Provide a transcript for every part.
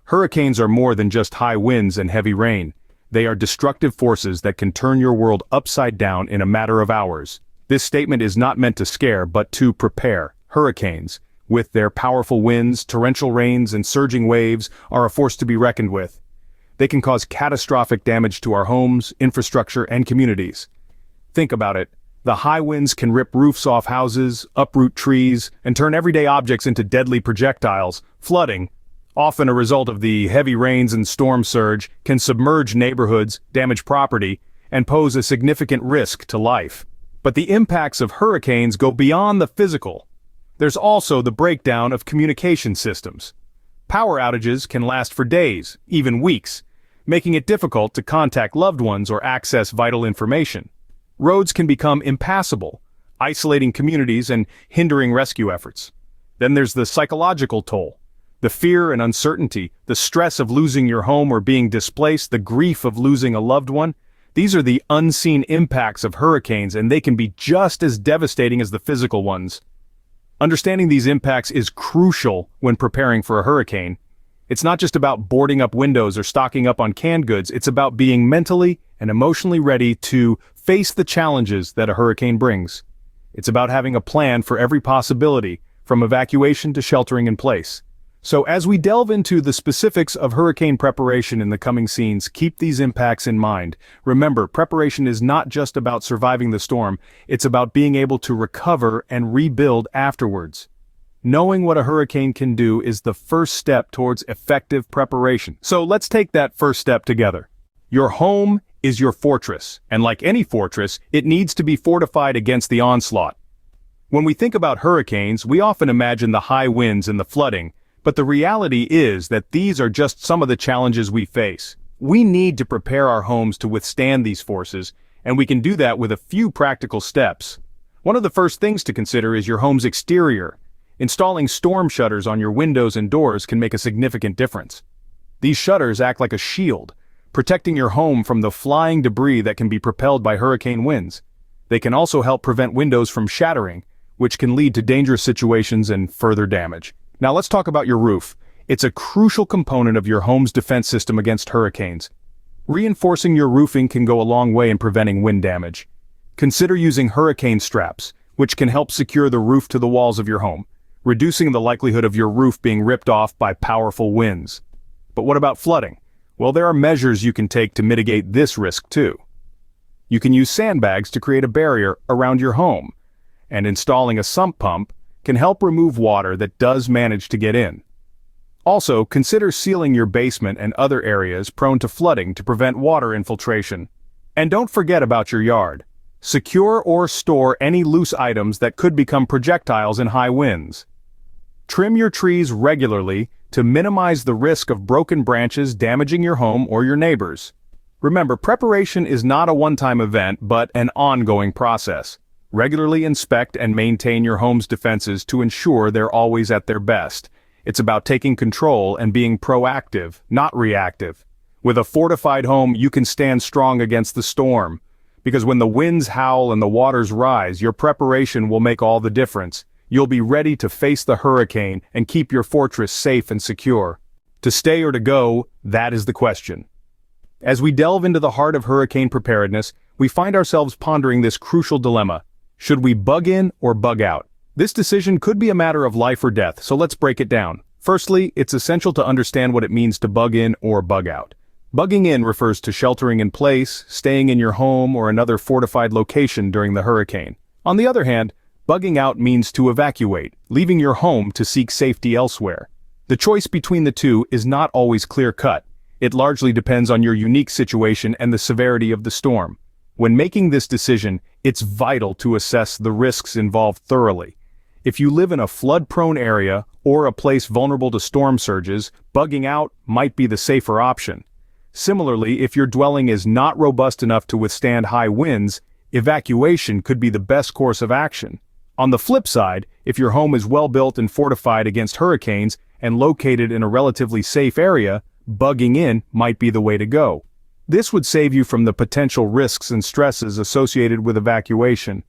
Hurricanes are more than just high winds and heavy rain. They are destructive forces that can turn your world upside down in a matter of hours. This statement is not meant to scare, but to prepare. Hurricanes, with their powerful winds, torrential rains, and surging waves, are a force to be reckoned with. They can cause catastrophic damage to our homes, infrastructure, and communities. Think about it. The high winds can rip roofs off houses, uproot trees, and turn everyday objects into deadly projectiles. Flooding, often a result of the heavy rains and storm surge, can submerge neighborhoods, damage property, and pose a significant risk to life. But the impacts of hurricanes go beyond the physical. There's also the breakdown of communication systems. Power outages can last for days, even weeks, making it difficult to contact loved ones or access vital information. Roads can become impassable, isolating communities and hindering rescue efforts. Then there's the psychological toll. The fear and uncertainty, the stress of losing your home or being displaced, the grief of losing a loved one. These are the unseen impacts of hurricanes, and they can be just as devastating as the physical ones. Understanding these impacts is crucial when preparing for a hurricane. It's not just about boarding up windows or stocking up on canned goods, it's about being mentally and emotionally ready to face the challenges that a hurricane brings. It's about having a plan for every possibility, from evacuation to sheltering in place. So as we delve into the specifics of hurricane preparation in the coming scenes, keep these impacts in mind. Remember, preparation is not just about surviving the storm, it's about being able to recover and rebuild afterwards. Knowing what a hurricane can do is the first step towards effective preparation. So let's take that first step together. Your home is your fortress, and like any fortress, it needs to be fortified against the onslaught. When we think about hurricanes, we often imagine the high winds and the flooding, but the reality is that these are just some of the challenges we face. We need to prepare our homes to withstand these forces, and we can do that with a few practical steps. One of the first things to consider is your home's exterior. Installing storm shutters on your windows and doors can make a significant difference. These shutters act like a shield, protecting your home from the flying debris that can be propelled by hurricane winds. They can also help prevent windows from shattering, which can lead to dangerous situations and further damage. Now let's talk about your roof. It's a crucial component of your home's defense system against hurricanes. Reinforcing your roofing can go a long way in preventing wind damage. Consider using hurricane straps, which can help secure the roof to the walls of your home, reducing the likelihood of your roof being ripped off by powerful winds. But what about flooding? Well, there are measures you can take to mitigate this risk too. You can use sandbags to create a barrier around your home, and installing a sump pump can help remove water that does manage to get in. Also, consider sealing your basement and other areas prone to flooding to prevent water infiltration. And don't forget about your yard. Secure or store any loose items that could become projectiles in high winds. Trim your trees regularly to minimize the risk of broken branches damaging your home or your neighbors. Remember, preparation is not a one-time event, but an ongoing process. Regularly inspect and maintain your home's defenses to ensure they're always at their best. It's about taking control and being proactive, not reactive. With a fortified home, you can stand strong against the storm. Because when the winds howl and the waters rise, your preparation will make all the difference. You'll be ready to face the hurricane and keep your fortress safe and secure. To stay or to go, that is the question. As we delve into the heart of hurricane preparedness, we find ourselves pondering this crucial dilemma. Should we bug in or bug out? This decision could be a matter of life or death, so let's break it down. Firstly, it's essential to understand what it means to bug in or bug out. Bugging in refers to sheltering in place, staying in your home or another fortified location during the hurricane. On the other hand, bugging out means to evacuate, leaving your home to seek safety elsewhere. The choice between the two is not always clear-cut. It largely depends on your unique situation and the severity of the storm. When making this decision, it's vital to assess the risks involved thoroughly. If you live in a flood-prone area or a place vulnerable to storm surges, bugging out might be the safer option. Similarly, if your dwelling is not robust enough to withstand high winds, evacuation could be the best course of action. On the flip side, if your home is well built and fortified against hurricanes and located in a relatively safe area, bugging in might be the way to go. This would save you from the potential risks and stresses associated with evacuation.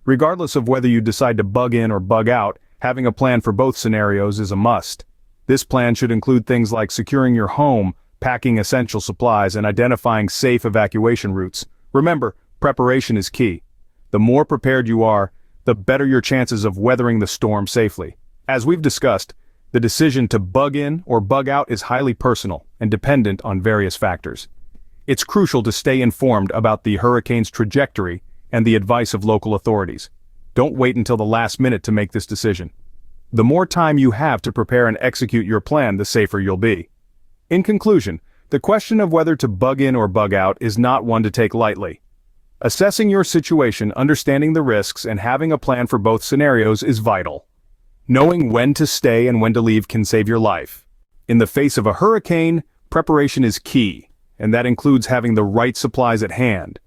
Regardless of whether you decide to bug in or bug out, having a plan for both scenarios is a must. This plan should include things like securing your home, packing essential supplies, and identifying safe evacuation routes. Remember, preparation is key. The more prepared you are, the better your chances of weathering the storm safely. As we've discussed, the decision to bug in or bug out is highly personal and dependent on various factors. It's crucial to stay informed about the hurricane's trajectory and the advice of local authorities. Don't wait until the last minute to make this decision. The more time you have to prepare and execute your plan, the safer you'll be. In conclusion, the question of whether to bug in or bug out is not one to take lightly. Assessing your situation, understanding the risks, and having a plan for both scenarios is vital. Knowing when to stay and when to leave can save your life. In the face of a hurricane, preparation is key, and that includes having the right supplies at hand.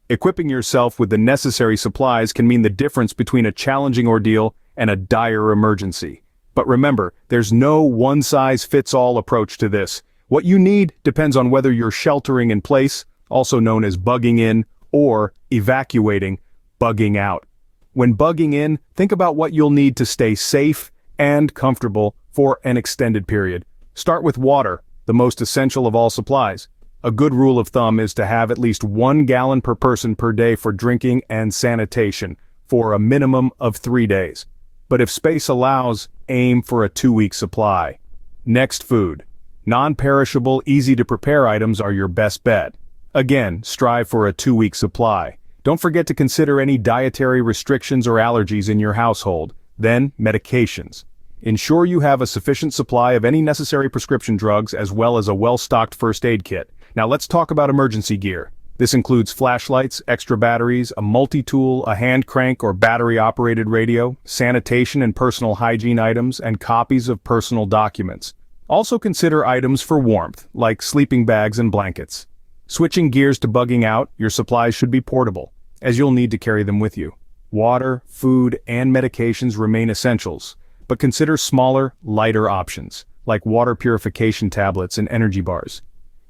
Equipping yourself with the necessary supplies can mean the difference between a challenging ordeal and a dire emergency. But remember, there's no one-size-fits-all approach to this. What you need depends on whether you're sheltering in place, also known as bugging in, or evacuating, bugging out. When bugging in, think about what you'll need to stay safe and comfortable for an extended period. Start with water, the most essential of all supplies. A good rule of thumb is to have at least 1 gallon per person per day for drinking and sanitation, for a minimum of 3 days. But if space allows, aim for a 2-week supply. Next, food. Non-perishable, easy-to-prepare items are your best bet. Again, strive for a 2-week supply. Don't forget to consider any dietary restrictions or allergies in your household. Then, medications. Ensure you have a sufficient supply of any necessary prescription drugs as well as a well-stocked first aid kit. Now let's talk about emergency gear. This includes flashlights, extra batteries, a multi-tool, a hand crank or battery-operated radio, sanitation and personal hygiene items, and copies of personal documents. Also consider items for warmth, like sleeping bags and blankets. Switching gears to bugging out, your supplies should be portable, as you'll need to carry them with you. Water, food, and medications remain essentials, but consider smaller, lighter options, like water purification tablets and energy bars.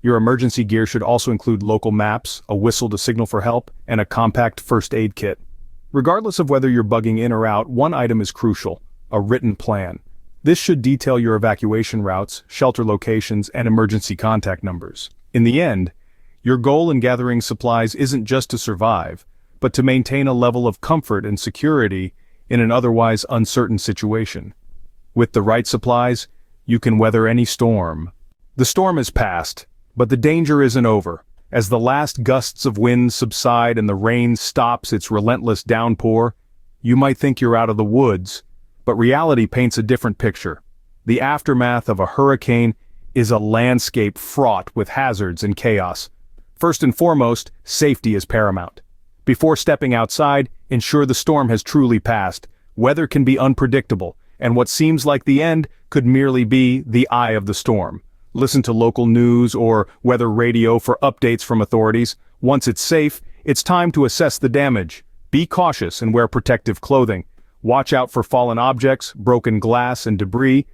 Your emergency gear should also include local maps, a whistle to signal for help, and a compact first aid kit. Regardless of whether you're bugging in or out, one item is crucial: a written plan. This should detail your evacuation routes, shelter locations, and emergency contact numbers. In the end, your goal in gathering supplies isn't just to survive, but to maintain a level of comfort and security in an otherwise uncertain situation. With the right supplies, you can weather any storm. The storm is past, but the danger isn't over. As the last gusts of wind subside and the rain stops its relentless downpour, you might think you're out of the woods, but reality paints a different picture. The aftermath of a hurricane is a landscape fraught with hazards and chaos. First and foremost, safety is paramount. Before stepping outside, ensure the storm has truly passed. Weather can be unpredictable, and what seems like the end could merely be the eye of the storm. Listen to local news or weather radio for updates from authorities. Once it's safe, it's time to assess the damage. Be cautious and wear protective clothing. Watch out for fallen objects, broken glass, and debris.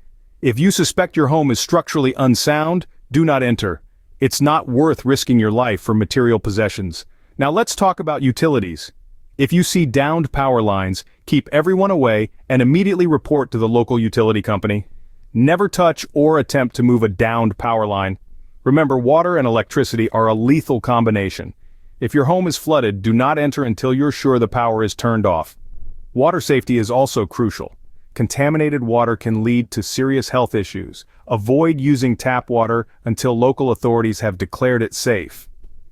If you suspect your home is structurally unsound, do not enter. It's not worth risking your life for material possessions. Now let's talk about utilities. If you see downed power lines, keep everyone away and immediately report to the local utility company. Never touch or attempt to move a downed power line. Remember, water and electricity are a lethal combination. If your home is flooded, do not enter until you're sure the power is turned off. Water safety is also crucial. Contaminated water can lead to serious health issues. Avoid using tap water until local authorities have declared it safe.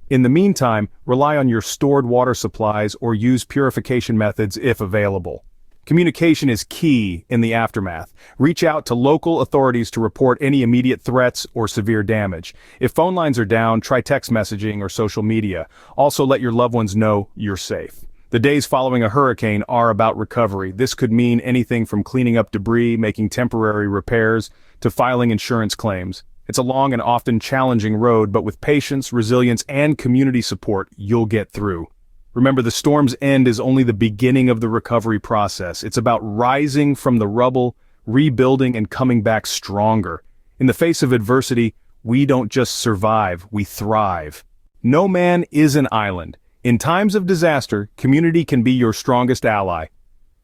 In the meantime, rely on your stored water supplies or use purification methods if available. Communication is key in the aftermath. Reach out to local authorities to report any immediate threats or severe damage. If phone lines are down, try text messaging or social media. Also, let your loved ones know you're safe. The days following a hurricane are about recovery. This could mean anything from cleaning up debris, making temporary repairs, to filing insurance claims. It's a long and often challenging road, but with patience, resilience, and community support, you'll get through. Remember, the storm's end is only the beginning of the recovery process. It's about rising from the rubble, rebuilding, and coming back stronger. In the face of adversity, we don't just survive, we thrive. No man is an island. In times of disaster, community can be your strongest ally.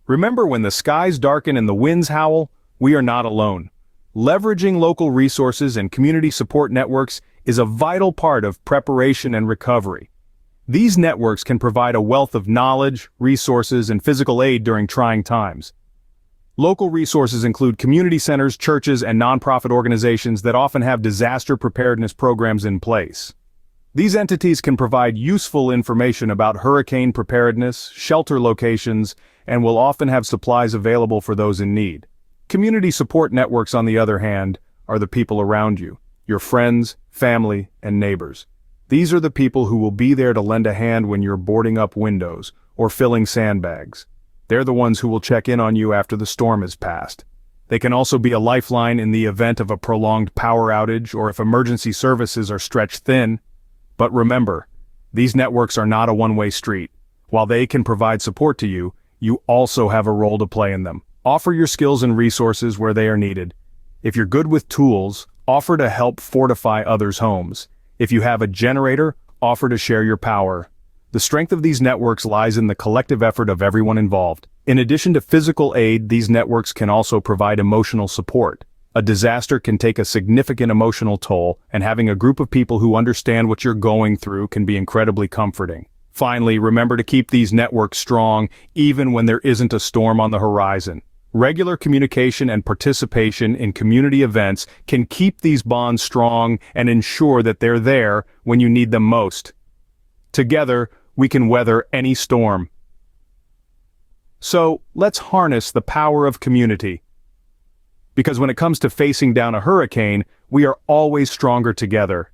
Remember, when the skies darken and the winds howl, we are not alone. Leveraging local resources and community support networks is a vital part of preparation and recovery. These networks can provide a wealth of knowledge, resources, and physical aid during trying times. Local resources include community centers, churches, and nonprofit organizations that often have disaster preparedness programs in place. These entities can provide useful information about hurricane preparedness, shelter locations, and will often have supplies available for those in need. Community support networks, on the other hand, are the people around you, your friends, family, and neighbors. These are the people who will be there to lend a hand when you're boarding up windows or filling sandbags. They're the ones who will check in on you after the storm has passed. They can also be a lifeline in the event of a prolonged power outage or if emergency services are stretched thin. But remember, these networks are not a one-way street. While they can provide support to you, you also have a role to play in them. Offer your skills and resources where they are needed. If you're good with tools, offer to help fortify others' homes. If you have a generator, offer to share your power. The strength of these networks lies in the collective effort of everyone involved. In addition to physical aid, these networks can also provide emotional support. A disaster can take a significant emotional toll, and having a group of people who understand what you're going through can be incredibly comforting. Finally, remember to keep these networks strong, even when there isn't a storm on the horizon. Regular communication and participation in community events can keep these bonds strong and ensure that they're there when you need them most. Together, we can weather any storm. So, let's harness the power of community. Because when it comes to facing down a hurricane, we are always stronger together.